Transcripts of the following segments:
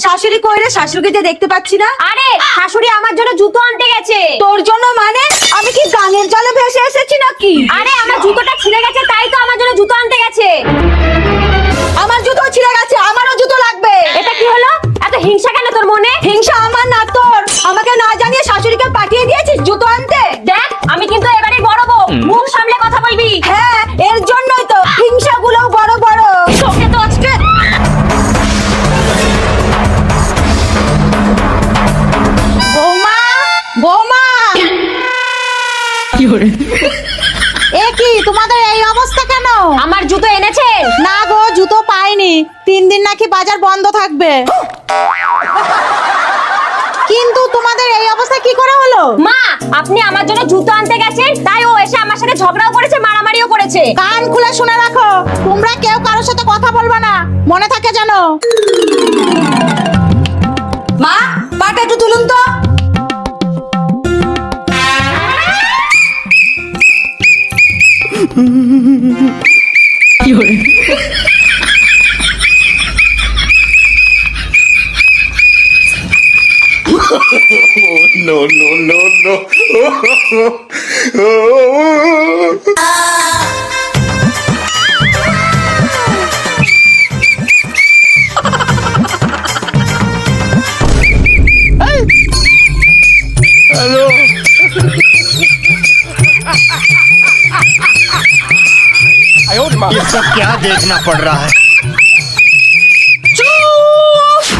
শাশুড়ি কই রে? শাশুড়িকে যে দেখতে পাচ্ছি না। আরে শাশুড়ি আমার জন্য জুতো আনতে গেছে। তোর জন্য মানে? আমি কি গানের জলে ভেসে এসেছি নাকি? আরে আমার জুতোটা ছিঁড়ে গেছে, তাই তো আমার জন্য জুতো আনতে গেছে। আমার জুতো ছিঁড়ে গেছে, আমারও জুতো লাগবে। এটা কি হলো? এত হিংসা কেন তোর মনে? হিংসা আমার না তোর। আমাকে না জানিয়ে শাশুড়িকে পাঠিয়ে দিয়েছিস জুতো আনতে। দেখ আমি কিন্তু এবারে বড় বউ, মুখ সামলে কথা বলবি। হ্যাঁ, এর জন্যই তো হিংসাগুলো বড় বড়। তোকে তো আজকে বৌমা, বৌমা, এ কি তোমাদের এই অবস্থা কেন? আমার জুতো এনেছেন? না গো, জুতো পাইনি। 3 দিন নাকি বাজার বন্ধ থাকবে। কিন্তু তোমাদের এই অবস্থা কি করে হলো? মা, আপনি আমার জন্য জুতো আনতে গেছেন, তাই ও এসে আমার সাথে ঝগড়াও করেছে, মারামারিও করেছে। কান খুলে শুনে রাখো, তোমরা কেউ কারোর সাথে কথা বলবে না, মনে থাকে জানো। মা, পাটা একটু তুলুন তো। No, no, no, no. Hello. ये सब क्या देखना पड़ रहा है?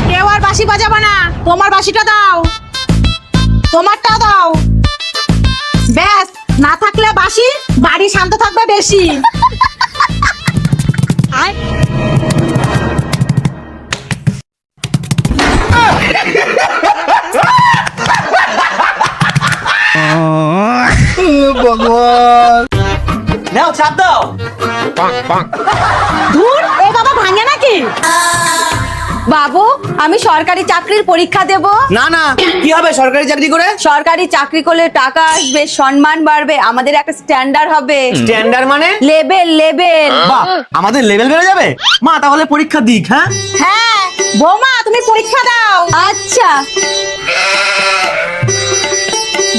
কেউ আর বাঁশি বাজাবে না, তোমার বাঁশিটা দাও, তোমারটা দাও। ব্যাস, না থাকলে বাঁশি, বাড়ি শান্ত থাকবে বেশি। আয়। নাও চাপ দাও। ধুর, এ বাবা ভাঙে নাকি? বাবু, আমি সরকারি চাকরির পরীক্ষা দেব। না না, কি হবে সরকারি চাকরি করে? সরকারি চাকরি করলে টাকা আসবে, সম্মান বাড়বে, আমাদের একটা স্ট্যান্ডার্ড হবে। স্ট্যান্ডার্ড মানে? Level level. বাহ, আমাদের লেভেল বেড়ে যাবে। মা তাহলে পরীক্ষা দিক। হ্যাঁ হ্যাঁ, বৌমা তুমি পরীক্ষা দাও। আচ্ছা।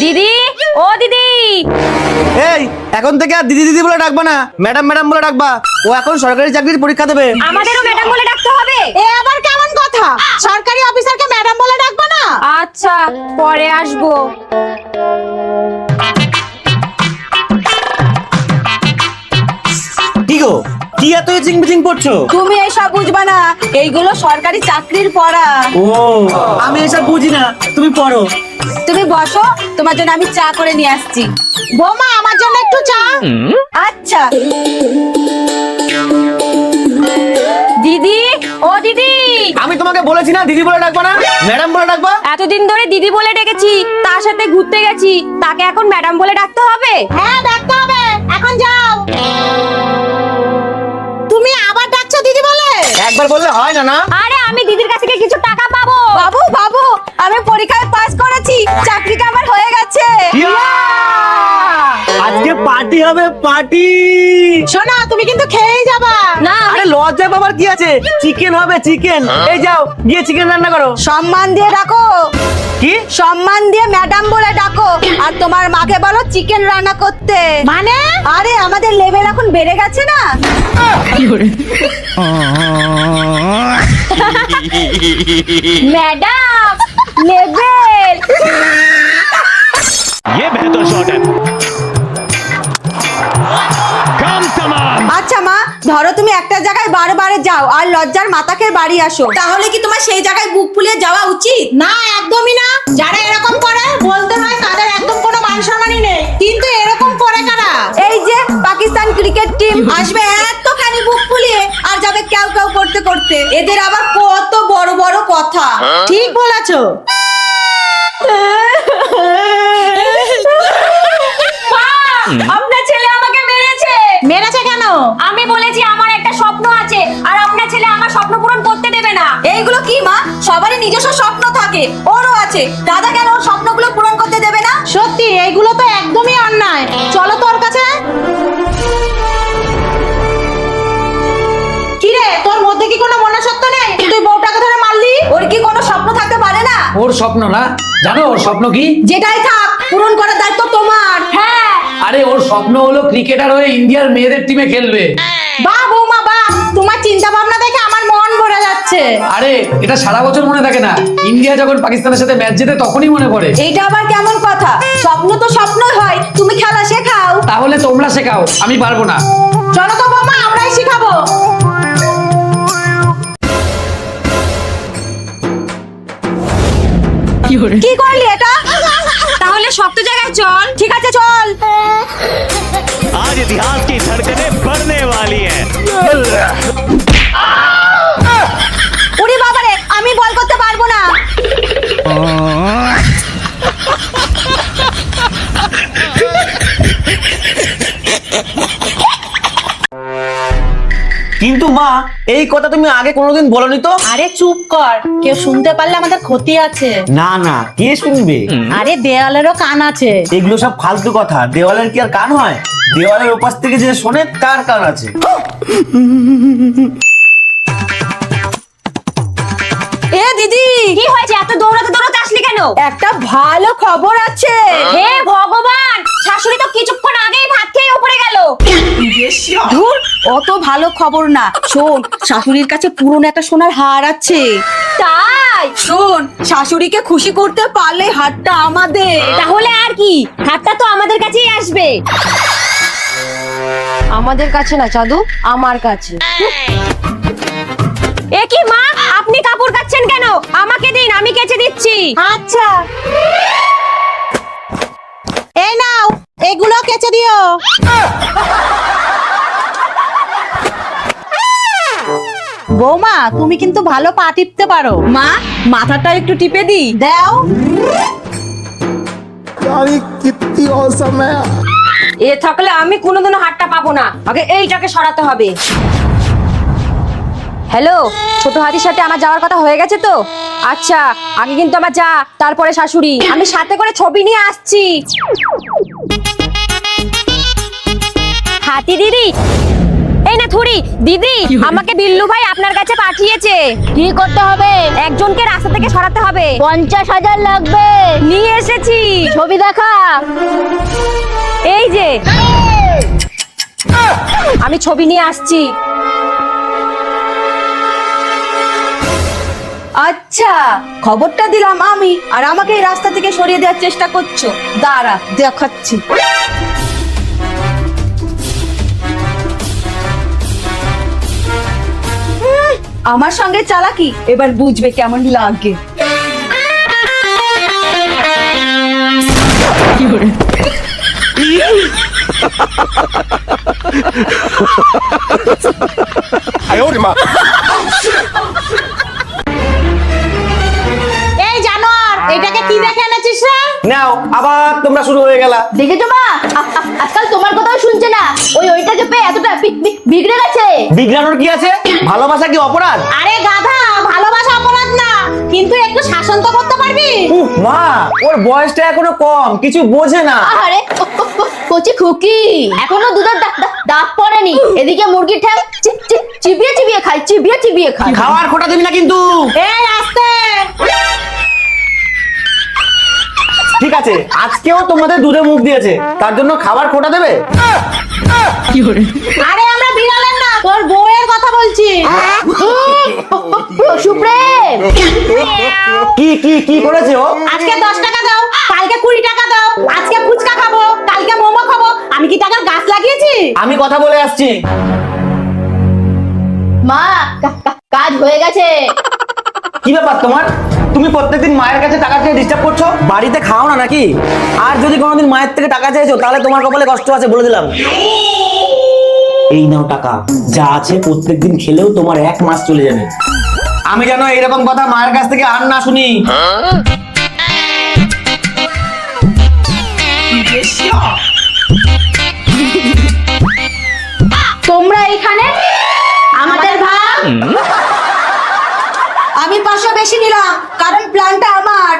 দিদি, ও দিদি। এই এখন থেকে আর দিদি দিদি বলে ডাকবা না, ম্যাডাম ম্যাডাম বলে ডাকবা। ও এখন সরকারি চাকরির পরীক্ষা দেবে। আমাদেরও ম্যাডাম বলে ডাকতে হবে? এ আবার কেমন কথা? সরকারি অফিসারকে ম্যাডাম বলে ডাকবো না? আচ্ছা, পরে আসবো। কি গো, কি এত চিং বিচিং পড়ছো? তুমি এসব বুঝবা না, এইগুলো সরকারি চাকরির পড়া। ও, আমি এসব বুঝি না, তুমি পড়ো। তুমি বসো, তোমার জন্য আমি চা করে নিয়ে আসছি। বৌমা, আমার জন্য একটু চা। আচ্ছা। দিদি, ও দিদি। আমি তোমাকে বলেছি না দিদি বলে ডাকবা না, ম্যাডাম বলে ডাকবা। এতদিন ধরে দিদি বলে ডেকেছি, তার সাথে ঘুরতে গেছি, তাকে এখন ম্যাডাম বলে ডাকতে হবে? হ্যাঁ, ডাকতে হবে, এখন যাও। তুমি আবার ডাকছো দিদি বলে? একবার বললে হয় না? না আরে আমি দিদির কাছ থেকে কিছু টাকা পাবো। বাবু, বাবু, আমি পরীক্ষায় পাস করেছি, চাকরিটা আমার হয়ে গেছে। আজকে পার্টি হবে, পার্টি। শোনা, তুমি কিন্তু খেয়েই যাবা। না, আরে লজ্জা বাবার কি আছে, চিকেন হবে চিকেন। এই যাও গিয়ে চিকেন রান্না করো। সম্মান দিয়ে ডাকো। কি সম্মান দিয়ে ম্যাডাম বলে ডাকো। আর তোমার মাকে বলো চিকেন রান্না করতে। মানে? আরে আমাদের লেভেল এখন বেড়ে গেছে না। Madam level. ये बेहतर शॉट है। काम तमाम। আচ্ছা মা, ধরো তুমি একটা জায়গায় বারবার যাও আর লজ্জার মাথা খেয়ে বাড়ি আসো, তাহলে কি তোমার সেই জায়গায় বুক ফুলিয়ে যাওয়া উচিত? না, একদমই না। যারা এরকম করে বলতে হয় তাদের একদম কোনো মান সম্মানই নেই। কিন্তু এরকম করে কারা? এই যে পাকিস্তান ক্রিকেট টিম আসবে এতখানি বুক ফুলিয়ে আর যাবে কেউ কেউ করতে করতে। এদের আবার কত বড় বড় কথা। ঠিক বলেছো। আপনার ছেলে আমাকে মেরেছে। মেরেছে কেন? আমি বলেছি আমার একটা স্বপ্ন আছে, আর আপনার ছেলে আমার স্বপ্ন পূরণ করতে দেবে না। এইগুলো কি মা? সবারই নিজস্ব স্বপ্ন থাকে, ওরও আছে। দাদা কেন ওর স্বপ্নগুলো পূরণ করতে দেবে না? সত্যি এইগুলো তো একদমই অন্যায়। চলো তো ওর কাছে। কি রে, তোর মধ্যে কি কোনো মনুষ্যত্ব নেই? তুই বউটাকে ধরে মারলি? ওর কি কোনো ওর স্বপ্ন না, জানো ওর স্বপ্ন কি? যেটাই থাক, পূরণ করার দায়িত্ব তোমার। হ্যাঁ, আরে ওর স্বপ্ন হলো ক্রিকেটার হয়ে ইন্ডিয়ার মেয়েদের টিমে খেলবে। বাহ বৌমা বাহ, তোমার চিন্তা ভাবনা দেখে আমার মন ভরে যাচ্ছে। আরে এটা সারা বছর মনে থাকে না, ইন্ডিয়া যখন পাকিস্তানের সাথে ম্যাচ জেতে তখনই মনে পড়ে। এইটা আবার কেমন কথা? স্বপ্ন তো স্বপ্নই হয়, তুমি খেলা শেখাও। তাহলে তোমরা শেখাও, আমি পারবো না। চলো তো বৌমা, আমরাই শিখাবো। কি করলি এটা? তাহলে শক্ত জায়গায় চল। ঠিক আছে চল। आज इतिहास की धड़कनें बढ़ने वाली हैं। ওরে বাবারে, আমি বল করতে পারবো না। কিন্তু মা, এই কথা তুমি আগে কোনোদিন বলনি তো। আরে চুপ কর, কেউ শুনতে পারলে আমাদের ক্ষতি আছে। না না, কে শুনবে? আরে দেয়ালেরও কান আছে। এগুলো সব ফালতু কথা। দেওয়ালের কি আর কান হয়? দেওয়ালের ওপাশ থেকে যে শোনে তার কান আছে। এ দিদি, কি হয়েছে? এত দৌড়াতে দৌড়াতে আসলি কেন? একটা ভালো খবর আছে। হে ভগবান, শাশুড়ি তো কিছুক্ষণ আগেই ভাত খেয়ে উপরে গেল। ধুর, অত ভালো খবর না। শোন, শাশুড়ির কাছে পুরনো একটা সোনার হার আছে। তাই? শোন, শাশুড়িকে খুশি করতে পারলে হারটা আমাদের। তাহলে আর কি, হাতটা তো আমাদের কাছেই আসবে। আমাদের কাছে না চাঁদু, আমার কাছে। এ কি মা, আপনি কাপড় কাচ্ছেন কেন? আমাকে দিন, আমি কেচে দিচ্ছি। আচ্ছা, এই নাও, এগুলো কেচে দিও। বৌমা, তুমি কিন্তু ভালো পা টিপতে পারো। মা, মাথাটা একটু টিপে দি দাও। এ থাকলে আমি কোনোদিনও হাতটা পাবো না, আগে এইটাকে সরাতে হবে। হ্যালো, ছোট হাতির সাথে আমার যাওয়ার কথা হয়ে গেছে তো? আচ্ছা, আগে কিন্তু আমার যা, তারপরে শাশুড়ি। আমি সাথে করে ছবি নিয়ে আসছি। হাতি দিদি, এই না থুড়ি দিদি, আমাকে বিল্লু ভাই আপনার কাছে পাঠিয়েছে। কি করতে হবে? একজনকে রাস্তা থেকে সরাতে হবে। 50,000 লাগবে। নিয়ে এসেছি, ছবি দেখা। এই যে, আমি ছবি নিয়ে আসছি। আচ্ছা, খবরটা দিলাম আমি, আর আমাকে এই রাস্তা থেকে সরিয়ে দেওয়ার চেষ্টা করছো। দাঁড়া, দেখাচ্ছি। আমার সঙ্গে চালাকি, এবার বুঝবে কেমন লাগে। এই জানোয়ার, এটাকে কি দেখে এনেছিস রে? নাও, আবার তোমরা শুরু হয়ে গেলা। দেখেছো মা, আজকাল তোমার কথাও শুনছে না। ওইটাকে পেয়ে এতটা বিগড়ে গেছে। বিজ্ঞানের কি আছে? ভালোবাসা কি অপরাধ? আরে গাধা, ভালোবাসা অপরাধ না, কিন্তু একটু শাসন তো করতে পারবি। মা, ওর বয়সটা এখনো কম, কিছু বোঝে না। আরে কচি খুকি, এখনো দুধের দাঁত পড়েনি। এদিকে মুরগির ঠ্যাং চিবিয়ে চিবিয়ে খায়, চিবিয়ে চিবিয়ে খায়। খাওয়ার খোটা দিবি না কিন্তু। এই আস্তে। ঠিক আছে, আজকেও তোমাদের দুধে মুখ দিয়েছে, তার জন্য খাবার খোটা দেবে? আরে আমরা বিড়ালের না, তোর বউয়ের কথা বলছি। সুপ্রেম, কি কি কি করেছে ও? আজকে 10 টাকা দাও, কালকে 20 টাকা দাও। আজকে ফুচকা খাবো, কালকে মোমো খাবো। আমি কি টাকার গাছ লাগিয়েছি? আমি কথা বলে আসছি। মা কাজ হয়ে গেছে। কি ব্যাপার তোমার? তুমি প্রত্যেকদিন মায়ের কাছে টাকা চেয়ে ডিস্টার্ব করছো। বাড়িতে খাও না নাকি? আর যদি কোনোদিন মায়ের থেকে টাকা চেয়েছো, তাহলে তোমার কপালে কষ্ট আছে, বলে দিলাম। এই নাও টাকা, যা আছে প্রত্যেকদিন খেলেও তোমার 1 মাস চলে যাবে। আমি যেন এইরকম কথা মায়ের কাছ থেকে আর না শুনি। তোমরা এখানে, আমাদের ভাগ। আমি 500 বেশি নিলাম, কারণ প্ল্যানটা আমার।